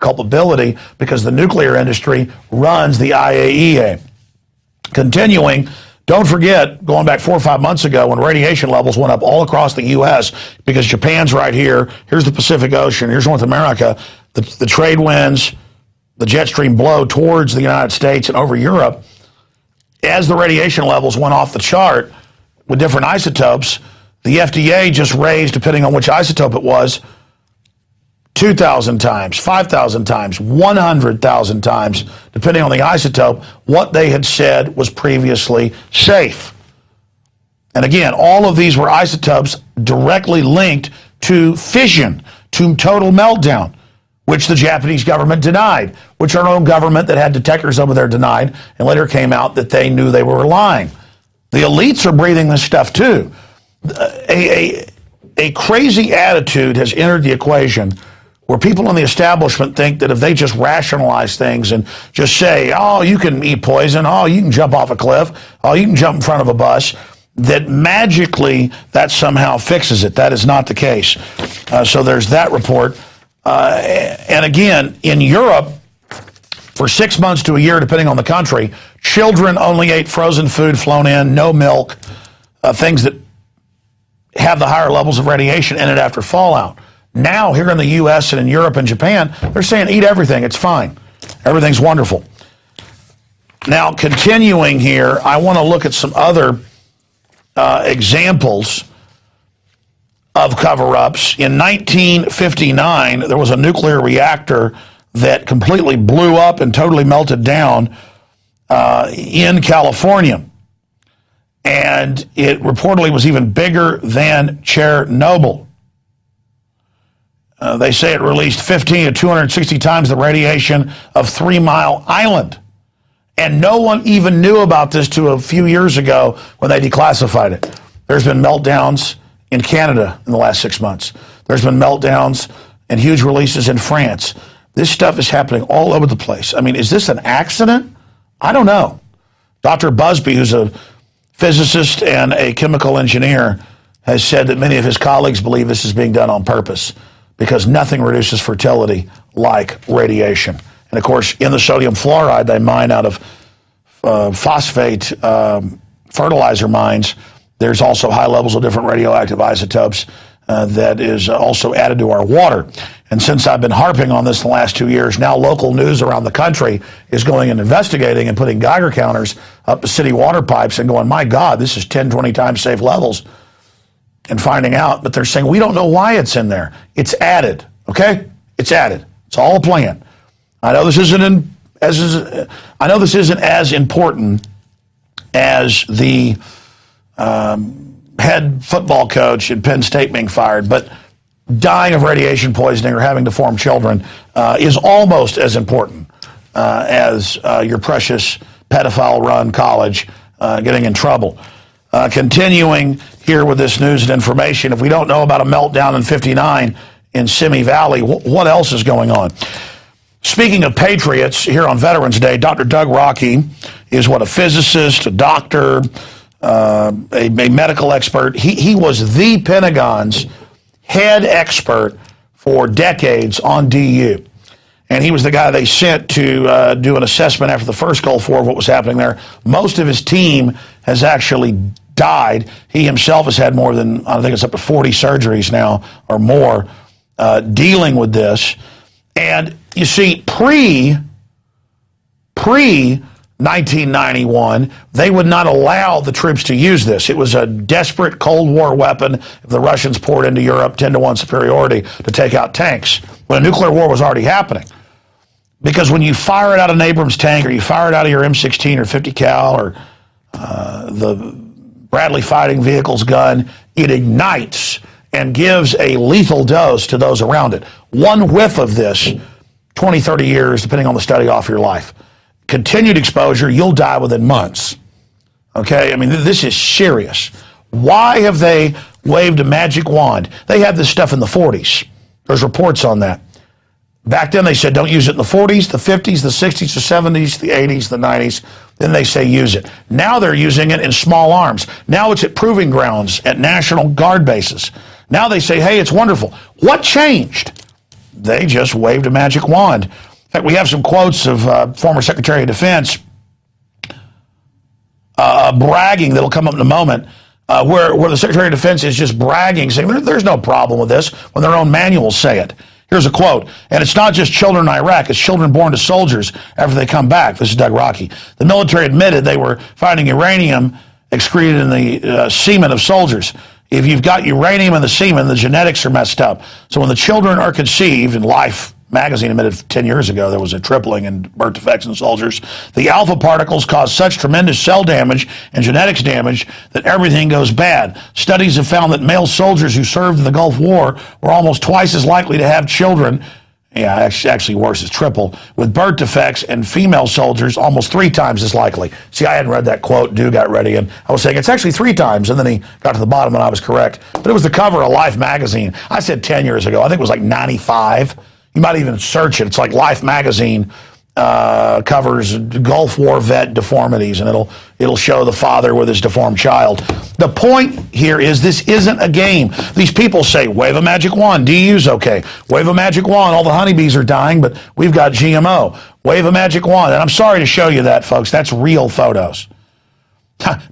culpability because the nuclear industry runs the IAEA. Continuing, don't forget, going back 4 or 5 months ago when radiation levels went up all across the U.S. because Japan's right here, here's the Pacific Ocean, here's North America, the trade winds, the jet stream blow towards the United States and over Europe. As the radiation levels went off the chart with different isotopes, the FDA just raised, depending on which isotope it was, 2,000 times, 5,000 times, 100,000 times, depending on the isotope, what they had said was previously safe. And again, all of these were isotopes directly linked to fission, to total meltdown, which the Japanese government denied, which our own government that had detectors over there denied, and later came out that they knew they were lying. The elites are breathing this stuff too. A crazy attitude has entered the equation where people in the establishment think that if they just rationalize things and just say, oh, you can eat poison, oh, you can jump off a cliff, oh, you can jump in front of a bus, that magically that somehow fixes it. That is not the case. So there's that report. And again, in Europe, for 6 months to a year, depending on the country, children only ate frozen food flown in, no milk, things that have the higher levels of radiation in it after fallout. Now, here in the U.S. and in Europe and Japan, they're saying eat everything. It's fine. Everything's wonderful. Now, continuing here, I want to look at some other examples of cover-ups. In 1959, there was a nuclear reactor that completely blew up and totally melted down in California. And it reportedly was even bigger than Chernobyl. They say it released 15 to 260 times the radiation of 3 Mile Island. And no one even knew about this to a few years ago when they declassified it. There's been meltdowns in Canada in the last 6 months. There's been meltdowns and huge releases in France. This stuff is happening all over the place. I mean, is this an accident? I don't know. Dr. Busby, who's a physicist and a chemical engineer, has said that many of his colleagues believe this is being done on purpose because nothing reduces fertility like radiation. And of course, in the sodium fluoride they mine out of phosphate fertilizer mines, there's also high levels of different radioactive isotopes that is also added to our water. And since I've been harping on this the last 2 years, now local news around the country is going and investigating and putting Geiger counters up to city water pipes and going, my God, this is 10, 20 times safe levels, and finding out. But they're saying, we don't know why it's in there. It's added, okay? It's added. It's all a plan. I know this isn't as important as the head football coach at Penn State being fired, but dying of radiation poisoning or having deformed children is almost as important as your precious pedophile-run college getting in trouble. Continuing here with this news and information, if we don't know about a meltdown in 59 in Simi Valley, what else is going on? Speaking of patriots, here on Veterans Day, Dr. Doug Rockey is a physicist, a doctor, a medical expert. He was the Pentagon's head expert for decades on DU. And he was the guy they sent to do an assessment after the first Gulf War of what was happening there. Most of his team has actually died. He himself has had more than, I think it's up to 40 surgeries now or more dealing with this. And you see, pre-1991, they would not allow the troops to use this. It was a desperate Cold War weapon if the Russians poured into Europe 10-to-1 superiority to take out tanks, when a nuclear war was already happening. Because when you fire it out of an Abrams tank or you fire it out of your M16 or 50 cal or the Bradley Fighting Vehicles gun, it ignites and gives a lethal dose to those around it. One whiff of this, 20, 30 years, depending on the study, off your life. Continued exposure, you'll die within months. Okay? I mean, this is serious. Why have they waved a magic wand? They had this stuff in the 40s. There's reports on that. Back then they said don't use it in the 40s, the 50s, the 60s, the 70s, the 80s, the 90s. Then they say use it. Now they're using it in small arms. Now it's at proving grounds, at National Guard bases. Now they say, hey, it's wonderful. What changed? they just waved a magic wand. In fact, we have some quotes of former Secretary of Defense bragging that'll come up in a moment, where the Secretary of Defense is just bragging, saying there's no problem with this, when their own manuals say it. Here's a quote, and it's not just children in Iraq, it's children born to soldiers after they come back. This is Doug Rocky. The military admitted they were finding uranium excreted in the semen of soldiers. If you've got uranium in the semen, the genetics are messed up. So when the children are conceived, and Life magazine admitted 10 years ago there was a tripling in birth defects in soldiers, the alpha particles cause such tremendous cell damage and genetics damage that everything goes bad. Studies have found that male soldiers who served in the Gulf War were almost twice as likely to have children, actually worse, it's triple, with birth defects, and female soldiers almost 3 times as likely. See, I hadn't read that quote. Dew got ready, and I was saying it's actually 3 times, and then he got to the bottom and I was correct. But it was the cover of Life magazine. I said 10 years ago. I think it was like 95. You might even search it. It's like Life magazine covers Gulf War vet deformities, and it'll show the father with his deformed child. The point here is this isn't a game. These people say, wave a magic wand, DU's okay. Wave a magic wand, all the honeybees are dying, but we've got GMO. Wave a magic wand. And I'm sorry to show you that, folks. That's real photos.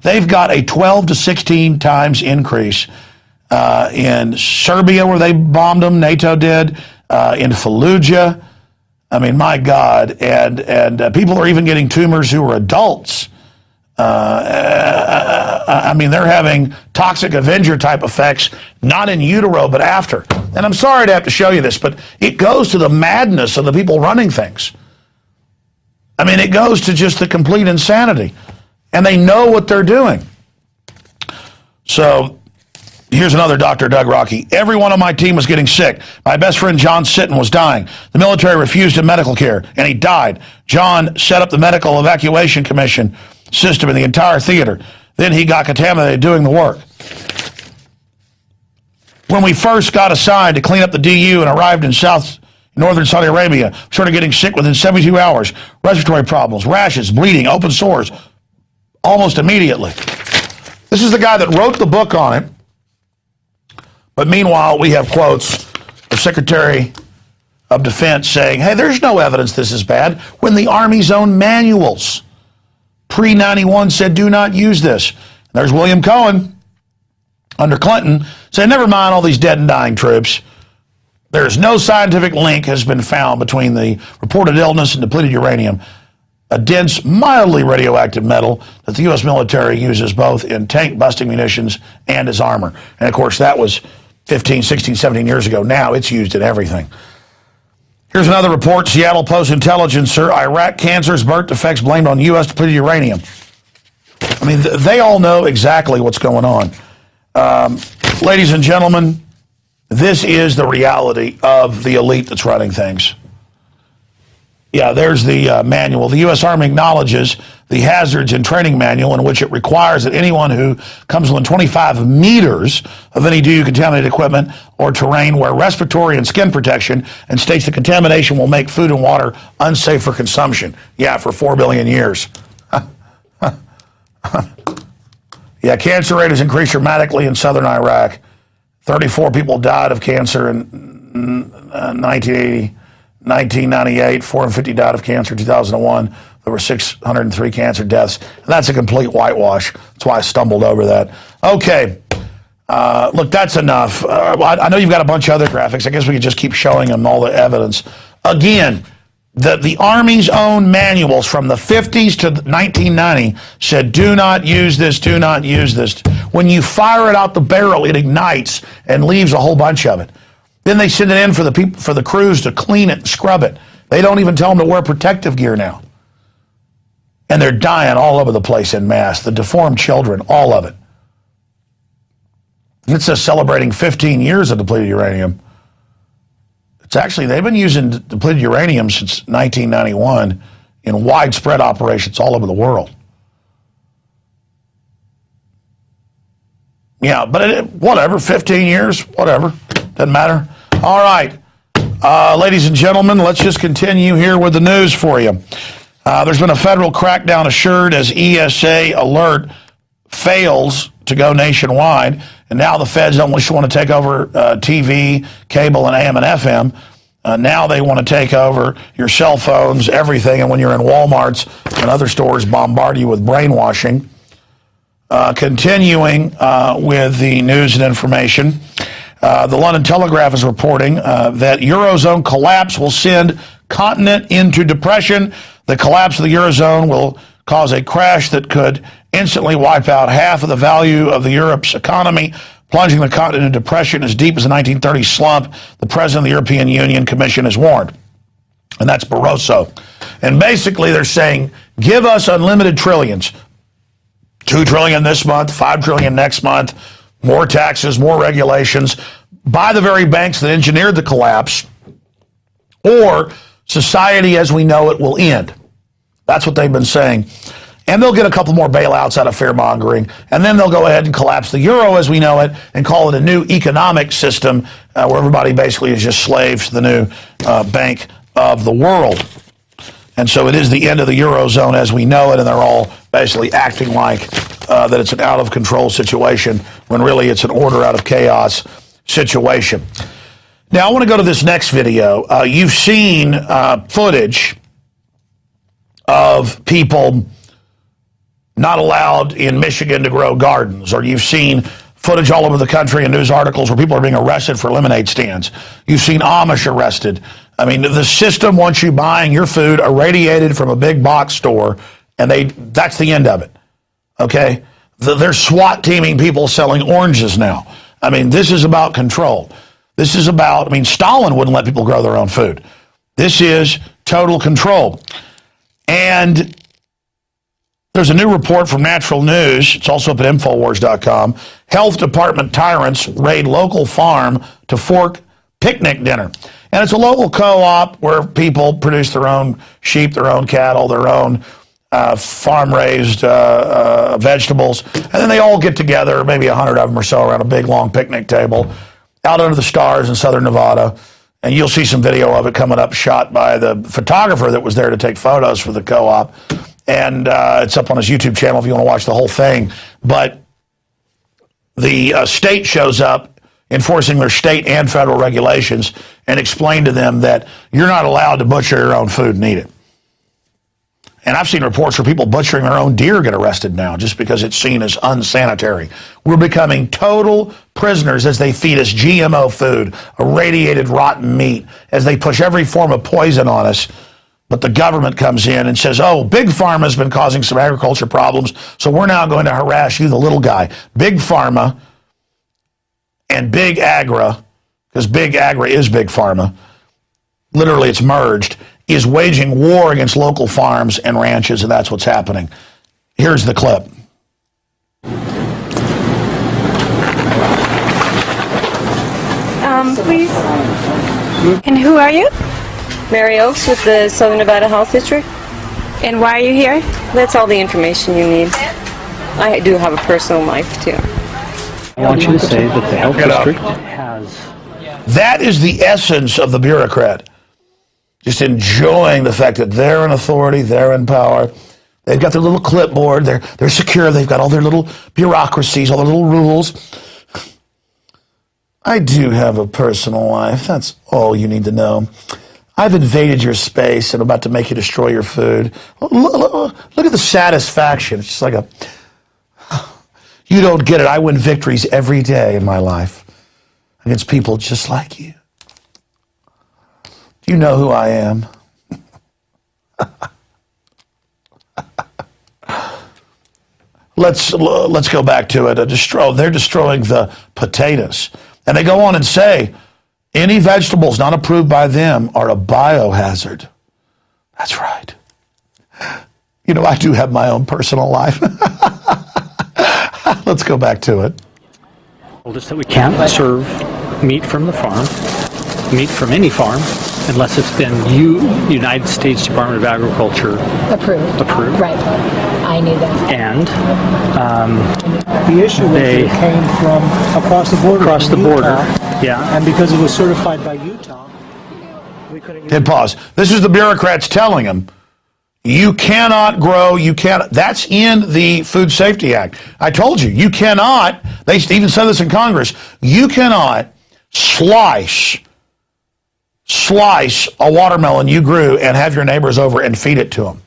They've got a 12 to 16 times increase in Serbia, where they bombed them, NATO did, in Fallujah. I mean, my God. And people are even getting tumors who are adults. I mean, they're having toxic Avenger type effects, not in utero, but after. And I'm sorry to have to show you this, but it goes to the madness of the people running things. I mean, it goes to just the complete insanity. And they know what they're doing. So here's another Dr. Doug Rocky. Everyone on my team was getting sick. My best friend John Sitton was dying. The military refused him medical care, and he died. John set up the medical evacuation commission system in the entire theater. Then he got contaminated doing the work. When we first got assigned to clean up the DU and arrived in northern Saudi Arabia, we started getting sick within 72 hours. Respiratory problems, rashes, bleeding, open sores, almost immediately. This is the guy that wrote the book on it. But meanwhile, we have quotes of Secretary of Defense saying, hey, there's no evidence this is bad, when the Army's own manuals pre-91 said do not use this. There's William Cohen under Clinton saying, never mind all these dead and dying troops. There's no scientific link has been found between the reported illness and depleted uranium, a dense, mildly radioactive metal that the U.S. military uses both in tank-busting munitions and as armor. And, of course, that was 15, 16, 17 years ago. Now it's used in everything. Here's another report. Seattle Post Intelligencer, Iraq cancer's birth defects blamed on U.S. depleted uranium. I mean, they all know exactly what's going on. Ladies and gentlemen, this is the reality of the elite that's running things. Yeah, there's the manual. The U.S. Army acknowledges the hazards and training manual in which it requires that anyone who comes within 25 meters of any DU-contaminated equipment or terrain wear respiratory and skin protection, and states the contamination will make food and water unsafe for consumption. Yeah, for 4 billion years. Yeah, cancer rate has increased dramatically in southern Iraq. 34 people died of cancer in 1998, 450 died of cancer in 2001. There were 603 cancer deaths. And that's a complete whitewash. That's why I stumbled over that. Okay. Look, that's enough. I know you've got a bunch of other graphics. I guess we could just keep showing them all the evidence. Again, the Army's own manuals from the 50s to 1990 said, do not use this, do not use this. When you fire it out the barrel, it ignites and leaves a whole bunch of it. Then they send it in for the crews to clean it and scrub it. They don't even tell them to wear protective gear now. And they're dying all over the place in mass. The deformed children, all of it. It's celebrating 15 years of depleted uranium. It's actually, they've been using depleted uranium since 1991 in widespread operations all over the world. Yeah, but whatever, 15 years, whatever, doesn't matter. All right, ladies and gentlemen, let's just continue here with the news for you. There's been a federal crackdown assured as ESA alert fails to go nationwide, and now the feds don't just want to take over TV, cable, and AM and FM. Now they want to take over your cell phones, everything, and when you're in Walmarts and other stores, bombard you with brainwashing. Continuing with the news and information, the London Telegraph is reporting that Eurozone collapse will send continent into depression. The collapse of the Eurozone will cause a crash that could instantly wipe out half of the value of the Europe's economy, plunging the continent into depression as deep as the 1930s slump, the president of the European Union Commission has warned. And that's Barroso. And basically they're saying, give us unlimited trillions. 2 trillion this month, 5 trillion next month, more taxes, more regulations, by the very banks that engineered the collapse, or society as we know it will end. That's what they've been saying. And they'll get a couple more bailouts out of fear-mongering, and then they'll go ahead and collapse the euro as we know it and call it a new economic system where everybody basically is just slaves to the new bank of the world. And so it is the end of the Eurozone as we know it, and they're all basically acting like that it's an out-of-control situation when really it's an order out of chaos situation. Now, I want to go to this next video. You've seen footage of people not allowed in Michigan to grow gardens, or you've seen footage all over the country in news articles where people are being arrested for lemonade stands. You've seen Amish arrested. I mean, the system wants you buying your food irradiated from a big box store, and that's the end of it, okay? They're SWAT teaming people selling oranges now. I mean, this is about control. This is about, I mean, Stalin wouldn't let people grow their own food. This is total control. And there's a new report from Natural News. It's also up at Infowars.com. Health Department tyrants raid local farm to fork picnic dinner. And it's a local co-op where people produce their own sheep, their own cattle, their own farm-raised vegetables. And then they all get together, maybe 100 of them or so, around a big, long picnic table out under the stars in southern Nevada. And you'll see some video of it coming up, shot by the photographer that was there to take photos for the co-op. And it's up on his YouTube channel if you want to watch the whole thing. But the state shows up enforcing their state and federal regulations and explain to them that you're not allowed to butcher your own food and eat it. And I've seen reports where people butchering their own deer get arrested now just because it's seen as unsanitary. We're becoming total prisoners as they feed us GMO food, irradiated rotten meat, as they push every form of poison on us. But the government comes in and says, oh, Big Pharma has been causing some agriculture problems, so we're now going to harass you, the little guy. Big Pharma and Big Agra, because Big Agra is Big Pharma, literally it's merged, is waging war against local farms and ranches, and that's what's happening. Here's the clip. Please. And who are you? Mary Oaks with the Southern Nevada Health District. And why are you here? That's all the information you need. I do have a personal life, too. I want you to say that the health district has... That is the essence of the bureaucrat. Just enjoying the fact that they're in authority, they're in power. They've got their little clipboard, they're secure, they've got all their little bureaucracies, all their little rules. I do have a personal life. That's all you need to know. I've invaded your space and I'm about to make you destroy your food. Look at the satisfaction. It's just like a... You don't get it. I win victories every day in my life against people just like you. Do you know who I am? Let's go back to it. They're destroying the potatoes. And they go on and say, any vegetables not approved by them are a biohazard. That's right. You know, I do have my own personal life. Let's go back to it. Told us that we can't serve meat from the farm, meat from any farm, unless it's been United States Department of Agriculture approved. Right. I knew that. And the issue was that it came from across the border. Across the border, yeah. And because it was certified by Utah, we couldn't use it. Pause. This is the bureaucrats telling them, you cannot grow, you can't. That's in the Food Safety Act. I told you, you cannot, they even said this in Congress, you cannot slice slice a watermelon you grew and have your neighbors over and feed it to them.